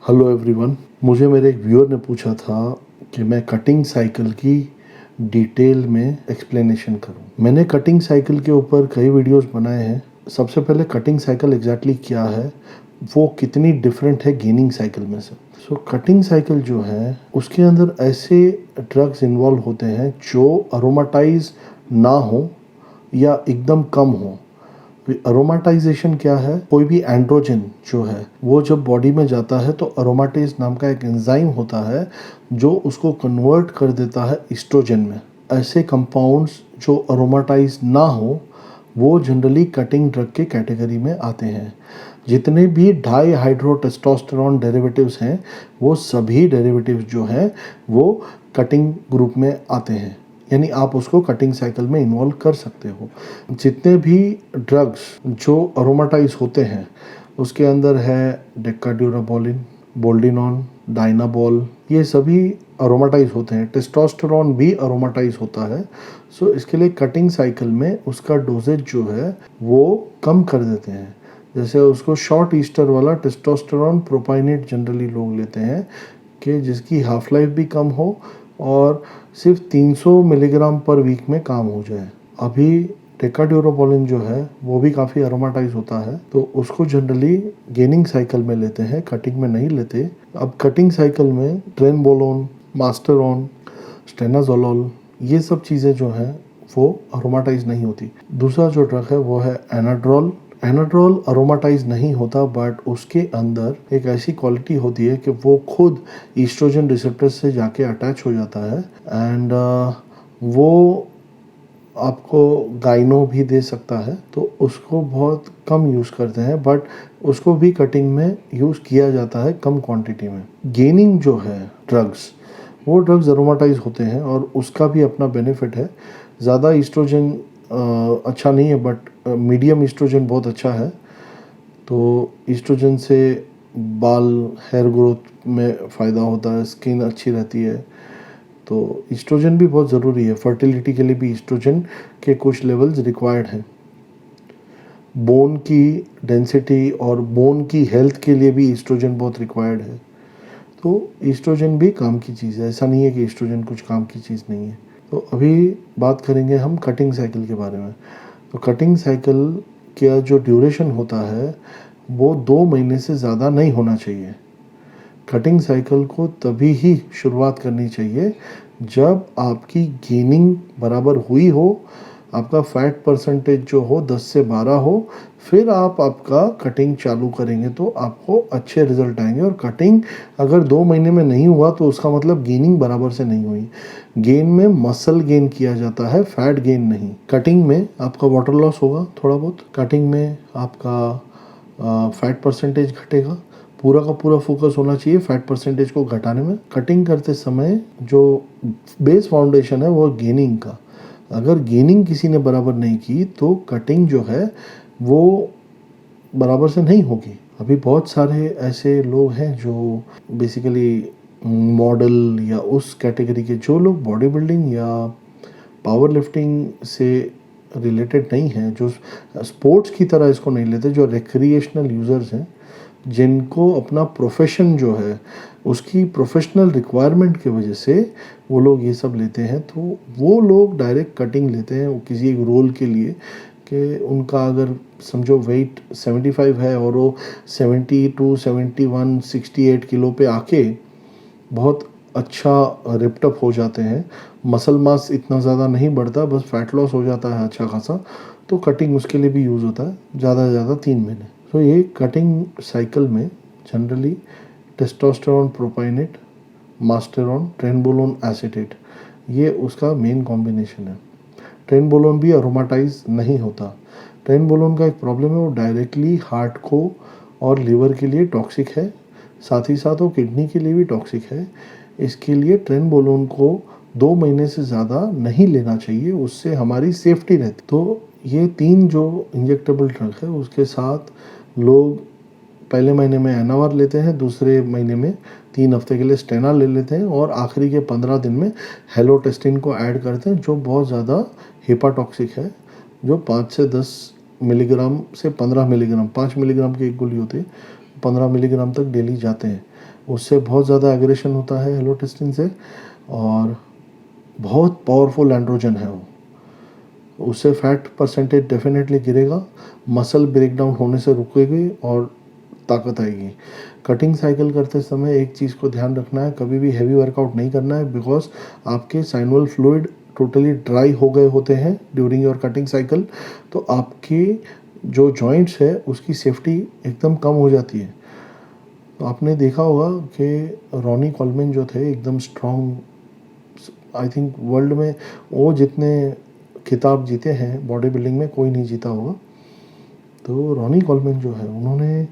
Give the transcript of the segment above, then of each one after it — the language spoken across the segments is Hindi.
Hello everyone. मुझे मेरे एक व्यूअर ने पूछा था कि मैं कटिंग साइकिल की डिटेल में एक्सप्लेनेशन करूं। मैंने कटिंग साइकिल के ऊपर कई वीडियोस बनाए हैं। सबसे पहले कटिंग साइकिल एग्जैक्टली क्या है, वो कितनी डिफरेंट है गेनिंग साइकिल में से। कटिंग साइकिल जो है उसके अंदर ऐसे ड्रग्स इन्वॉल्व होते हैं जो अरोमाटाइज ना हो या एकदम कम हो। अरोमाटाइजेशन क्या है, कोई भी एंड्रोजन जो है वो जब बॉडी में जाता है तो अरोमाटेज नाम का एक एंजाइम होता है जो उसको कन्वर्ट कर देता है ईस्ट्रोजन में। ऐसे कंपाउंड्स जो अरोमाटाइज ना हो वो जनरली कटिंग ड्रग के कैटेगरी में आते हैं। जितने भी डाई हाइड्रो टेस्टोस्टेरॉन डेरिवेटिव्स हैं वो सभी डेरिवेटिव्स जो हैं वो कटिंग ग्रुप में आते हैं, यानी आप उसको कटिंग साइकिल में इन्वॉल्व कर सकते हो। जितने भी ड्रग्स जो अरोमाटाइज होते हैं उसके अंदर है डेकाड्यूराबोलिन, बोल्डिनॉन, डाइनाबॉल, ये सभी अरोमाटाइज होते हैं। टेस्टोस्टेरॉन भी अरोमाटाइज होता है। इसके लिए कटिंग साइकिल में उसका डोजेज जो है वो कम कर देते हैं। जैसे उसको शॉर्ट ईस्टर वाला टेस्टोस्टेरॉन प्रोपाइनेट जनरली लोग लेते हैं कि जिसकी हाफ लाइफ भी कम हो और सिर्फ 300 मिलीग्राम पर वीक में काम हो जाए। अभी टेकाड्यूराबोलिन जो है वो भी काफ़ी अरोमाटाइज होता है, तो उसको जनरली गेनिंग साइकिल में लेते हैं, कटिंग में नहीं लेते। अब कटिंग साइकिल में ट्रेनबोलोन, मास्टरॉन, स्टेनाजोलोल, ये सब चीज़ें जो हैं वो अरोमाटाइज नहीं होती। दूसरा जो ड्रग है वो है एनाड्रोल। एनाड्रोल अरोमाटाइज नहीं होता, बट उसके अंदर एक ऐसी क्वालिटी होती है कि वो खुद ईस्ट्रोजन रिसेप्टर से जाके अटैच हो जाता है एंड वो आपको गाइनो भी दे सकता है, तो उसको बहुत कम यूज़ करते हैं, बट उसको भी कटिंग में यूज़ किया जाता है कम क्वांटिटी में। गेनिंग जो है ड्रग्स, वो ड्रग्स अरोमाटाइज होते हैं और उसका भी अपना बेनिफिट है। ज़्यादा ईस्ट्रोजन अच्छा नहीं है, बट मीडियम ईस्ट्रोजन बहुत अच्छा है। तो ईस्ट्रोजन से बाल, हेयर ग्रोथ में फ़ायदा होता है, स्किन अच्छी रहती है। तो ईस्ट्रोजन भी बहुत ज़रूरी है। फर्टिलिटी के लिए भी ईस्ट्रोजन के कुछ लेवल्स रिक्वायर्ड हैं। बोन की डेंसिटी और बोन की हेल्थ के लिए भी ईस्ट्रोजन बहुत रिक्वायर्ड है। तो ईस्ट्रोजन भी काम की चीज़ है, ऐसा नहीं है कि ईस्ट्रोजन कुछ काम की चीज़ नहीं है। तो अभी बात करेंगे हम कटिंग साइकिल के बारे में। तो कटिंग साइकिल का जो ड्यूरेशन होता है वो 2 महीने से ज़्यादा नहीं होना चाहिए। कटिंग साइकिल को तभी ही शुरुआत करनी चाहिए जब आपकी गेनिंग बराबर हुई हो, आपका फैट परसेंटेज जो हो 10 से 12 हो, फिर आप आपका कटिंग चालू करेंगे तो आपको अच्छे रिजल्ट आएंगे। और कटिंग अगर 2 महीने में नहीं हुआ तो उसका मतलब गेनिंग बराबर से नहीं हुई। गेन में मसल गेन किया जाता है, फैट गेन नहीं। कटिंग में आपका वाटर लॉस होगा थोड़ा बहुत, कटिंग में आपका फैट परसेंटेज घटेगा। पूरा का पूरा फोकस होना चाहिए फैट परसेंटेज को घटाने में। कटिंग करते समय जो बेस फाउंडेशन है वो गेनिंग का, अगर गेनिंग किसी ने बराबर नहीं की तो कटिंग जो है वो बराबर से नहीं होगी। अभी बहुत सारे ऐसे लोग हैं जो बेसिकली मॉडल या उस कैटेगरी के, जो लोग बॉडी बिल्डिंग या पावर लिफ्टिंग से रिलेटेड नहीं हैं, जो स्पोर्ट्स की तरह इसको नहीं लेते, जो रिक्रिएशनल यूज़र्स हैं, जिनको अपना प्रोफेशन जो है उसकी प्रोफेशनल रिक्वायरमेंट की वजह से वो लोग ये सब लेते हैं। तो वो लोग डायरेक्ट कटिंग लेते हैं किसी एक रोल के लिए, कि उनका अगर समझो वेट 75 है और वो 72, 71, 68 किलो पे आके बहुत अच्छा रिप्टअप हो जाते हैं। मसल मास इतना ज़्यादा नहीं बढ़ता, बस फैट लॉस हो जाता है अच्छा खासा, तो कटिंग उसके लिए भी यूज़ होता है, ज़्यादा से ज़्यादा 3 महीने। तो ये कटिंग साइकिल में जनरली टेस्टोस्टेरोन प्रोपाइनेट, मास्टेरोन, ट्रेनबोलोन एसीटेट, ये उसका मेन कॉम्बिनेशन है। ट्रेनबोलोन भी अरोमाटाइज नहीं होता। ट्रेनबोलोन का एक प्रॉब्लम है, वो डायरेक्टली हार्ट को और लीवर के लिए टॉक्सिक है, साथ ही साथ वो किडनी के लिए भी टॉक्सिक है। इसके लिए ट्रेनबोलोन को 2 महीने से ज़्यादा नहीं लेना चाहिए, उससे हमारी सेफ्टी रहती। तो ये 3 जो इंजेक्टेबल ड्रग है उसके साथ लोग पहले महीने में एनावर लेते हैं, दूसरे महीने में 3 हफ्ते के लिए स्टेना ले लेते हैं और आखिरी के 15 दिन में हेलोटेस्टिन को ऐड करते हैं, जो बहुत ज़्यादा हेपाटॉक्सिक है, जो 5 से 10 मिलीग्राम से 15 मिलीग्राम, 5 मिलीग्राम की एक गोली होती है, 15 मिलीग्राम तक डेली जाते हैं। उससे बहुत ज़्यादा एग्रेशन होता है एलोटेस्टिन से, और बहुत पावरफुल एंड्रोजन है वो। उससे फैट परसेंटेज डेफिनेटली गिरेगा, मसल ब्रेकडाउन होने से रुकेगी और ताकत आएगी। कटिंग साइकिल करते समय एक चीज़ को ध्यान रखना है, कभी भी हैवी वर्कआउट नहीं करना है, बिकॉज आपके साइनवल फ्लूइड टोटली ड्राई हो गए होते हैं ड्यूरिंग योर कटिंग साइकिल। तो आपकी जो जॉइंट्स है उसकी सेफ्टी एकदम कम हो जाती है। तो आपने देखा होगा कि रॉनी कॉलमैन जो थे एकदम स्ट्रॉन्ग, आई थिंक वर्ल्ड में वो जितने खिताब जीते हैं बॉडी बिल्डिंग में कोई नहीं जीता होगा। तो रॉनी कॉलमैन जो है, उन्होंने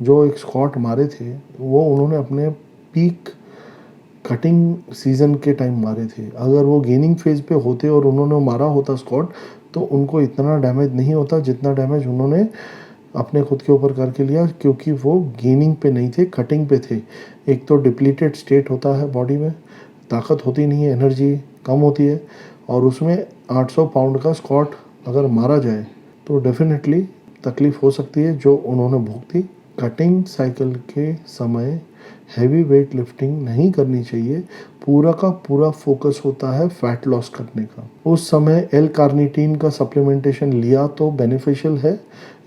जो एक स्क्वाट मारे थे वो उन्होंने अपने पीक कटिंग सीजन के टाइम मारे थे। अगर वो गेनिंग फेज पे होते और उन्होंने मारा होता स्क्वाट तो उनको इतना डैमेज नहीं होता जितना डैमेज उन्होंने अपने खुद के ऊपर करके लिया, क्योंकि वो गेनिंग पे नहीं थे, कटिंग पे थे। एक तो डिप्लीटेड स्टेट होता है बॉडी में, ताकत होती नहीं है, एनर्जी कम होती है, और उसमें 800 पाउंड का स्क्वाट अगर मारा जाए तो डेफिनेटली तकलीफ़ हो सकती है जो उन्होंने भुगती। कटिंग साइकिल के समय हैवी वेट लिफ्टिंग नहीं करनी चाहिए। पूरा का पूरा फोकस होता है फैट लॉस करने का। उस समय एल कार्निटीन का सप्लीमेंटेशन लिया तो बेनिफिशियल है।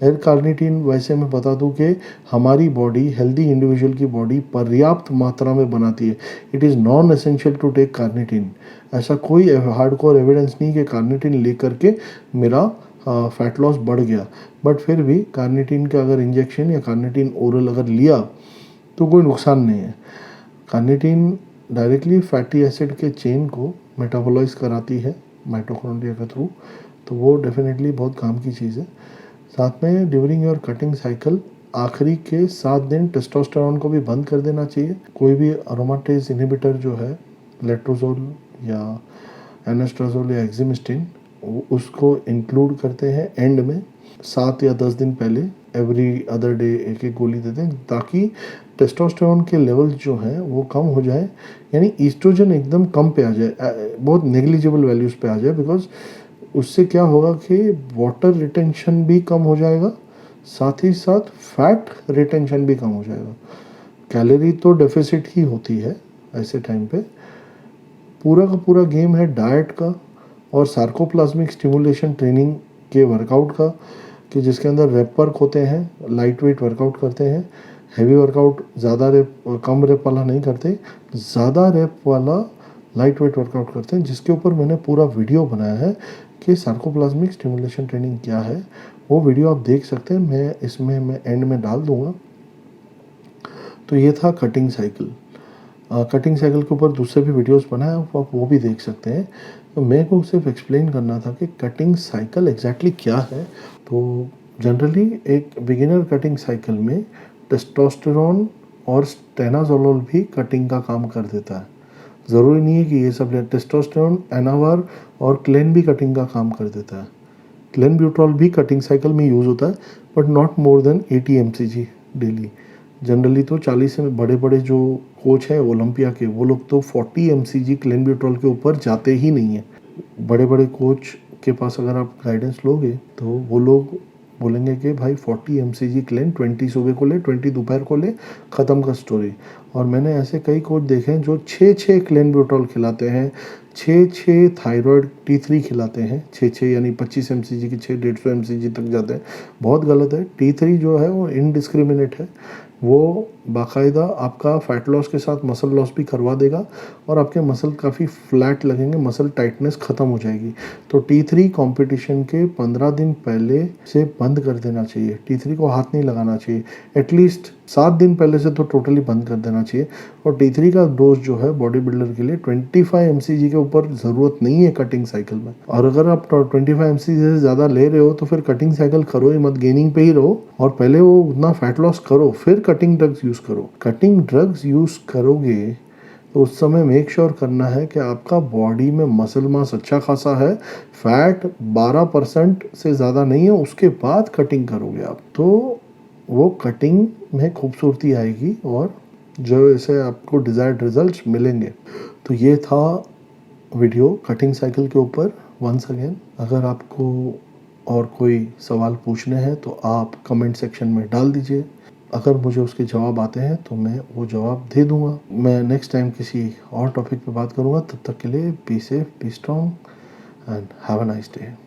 एल कार्निटीन वैसे मैं बता दूं कि हमारी बॉडी, हेल्दी इंडिविजुअल की बॉडी पर्याप्त मात्रा में बनाती है। It is non essential to take carnitine. ऐसा कोई हार्डकोर एविडेंस नहीं कि कार्निटीन लेकर के मेरा फैट लॉस बढ़ गया। बट फिर भी कार्निटीन का अगर इंजेक्शन या कार्निटीन ओरल अगर लिया तो कोई नुकसान नहीं है। कार्निटीन डायरेक्टली फैटी एसिड के चेन को मेटाबोलाइज कराती है माइटोकॉन्ड्रिया के थ्रू, तो वो डेफिनेटली बहुत काम की चीज़ है। साथ में ड्यूरिंग योर कटिंग साइकिल आखिरी के 7 दिन टेस्टोस्टेरोन को भी बंद कर देना चाहिए। कोई भी अरोमाटेज इनहिबिटर जो है, लेट्रोजोल या एनास्ट्राजोल या एक्जिमिस्टिन, उसको इंक्लूड करते हैं एंड में 7 या 10 दिन पहले। एवरी अदर डे एक एक गोली देते हैं ताकि टेस्टोस्टेरोन के लेवल जो हैं वो कम हो जाए, यानी ईस्ट्रोजन एकदम कम पे आ जाए, बहुत नेग्लिजिबल वैल्यूज़ पे आ जाए। बिकॉज उससे क्या होगा कि वाटर रिटेंशन भी कम हो जाएगा, साथ ही साथ फैट रिटेंशन भी कम हो जाएगा। कैलोरी तो डेफिसिट ही होती है ऐसे टाइम पे। पूरा का पूरा गेम है डाइट का और सार्कोप्लाज्मिक स्टिमुलेशन ट्रेनिंग के वर्कआउट का, कि जिसके अंदर रेप वर्क होते हैं, लाइट वेट वर्कआउट करते हैं। हैवी वर्कआउट ज़्यादा रेप, कम रेप वाला नहीं करते, ज़्यादा रेप वाला लाइट वेट वर्कआउट करते हैं, जिसके ऊपर मैंने पूरा वीडियो बनाया है कि सार्कोप्लाज्मिक स्टिमुलेशन ट्रेनिंग क्या है। वो वीडियो आप देख सकते हैं, मैं एंड में डाल दूँगा। तो ये था कटिंग साइकिल। कटिंग साइकिल के ऊपर दूसरे भी वीडियोस बनाए, आप वो भी देख सकते हैं। तो मेरे को सिर्फ एक्सप्लेन करना था कि कटिंग साइकिल एग्जैक्टली क्या है। तो जनरली एक बिगिनर कटिंग साइकिल में टेस्टोस्टेरोन और स्टेनाजोलोल भी कटिंग का काम कर देता है। ज़रूरी नहीं है कि ये सब, टेस्टोस्टेरोन, एनावर और क्लेन भी कटिंग का काम कर देता है। क्लेनब्यूट्रॉल भी कटिंग साइकिल में यूज़ होता है, but not more than 80 mcg daily. Generally तो 40 से बड़े बड़े जो कोच हैं ओलंपिया के, वो लोग तो 40 mcg क्लेनब्यूट्रॉल के ऊपर जाते ही नहीं है। बड़े बड़े कोच के पास अगर आप गाइडेंस लोगे तो वो लोग बोलेंगे कि भाई 40 mcg क्लेन, 20 सुबह को ले, 20 दोपहर को ले, ख़त्म का स्टोरी। और मैंने ऐसे कई कोच देखे हैं जो 6 क्लेनब्यूट्रॉल खिलाते हैं, 6 थायराइड T3 खिलाते हैं, 6 यानी 25 mcg की 6 150 mcg तक जाते हैं। बहुत गलत है। T3 जो है वो इनडिस्क्रिमिनेट है, वो बाकायदा आपका फैट लॉस के साथ मसल लॉस भी करवा देगा और आपके मसल काफ़ी फ्लैट लगेंगे, मसल टाइटनेस ख़त्म हो जाएगी। तो T3 कंपटीशन के 15 दिन पहले से बंद कर देना चाहिए। T3 को हाथ नहीं लगाना चाहिए। एटलीस्ट 7 दिन पहले से तो टोटली बंद कर देना चाहिए। और T3 का डोज जो है बॉडी बिल्डर के लिए 25 mcg के ऊपर ज़रूरत नहीं है कटिंग साइकिल में। और अगर आप 25 mcg से ज़्यादा ले रहे हो तो फिर कटिंग साइकिल करो ही मत, गेनिंग पे ही रहो और पहले वो उतना फैट लॉस करो, फिर कटिंग ड्रग्स यूज़ करो। कटिंग ड्रग्स यूज़ करोगे तो उस समय मेक श्योर करना है कि आपका बॉडी में मसल मास अच्छा खासा है, फैट 12% से ज़्यादा नहीं है, उसके बाद कटिंग करोगे आप तो वो कटिंग में खूबसूरती आएगी और जो ऐसे आपको डिज़ायर्ड रिजल्ट्स मिलेंगे। तो ये था वीडियो कटिंग साइकिल के ऊपर। वंस अगेन, अगर आपको और कोई सवाल पूछने हैं तो आप कमेंट सेक्शन में डाल दीजिए। अगर मुझे उसके जवाब आते हैं तो मैं वो जवाब दे दूंगा। मैं नेक्स्ट टाइम किसी और टॉपिक पे बात करूंगा। तब तक के लिए be safe, B strong and have a nice day.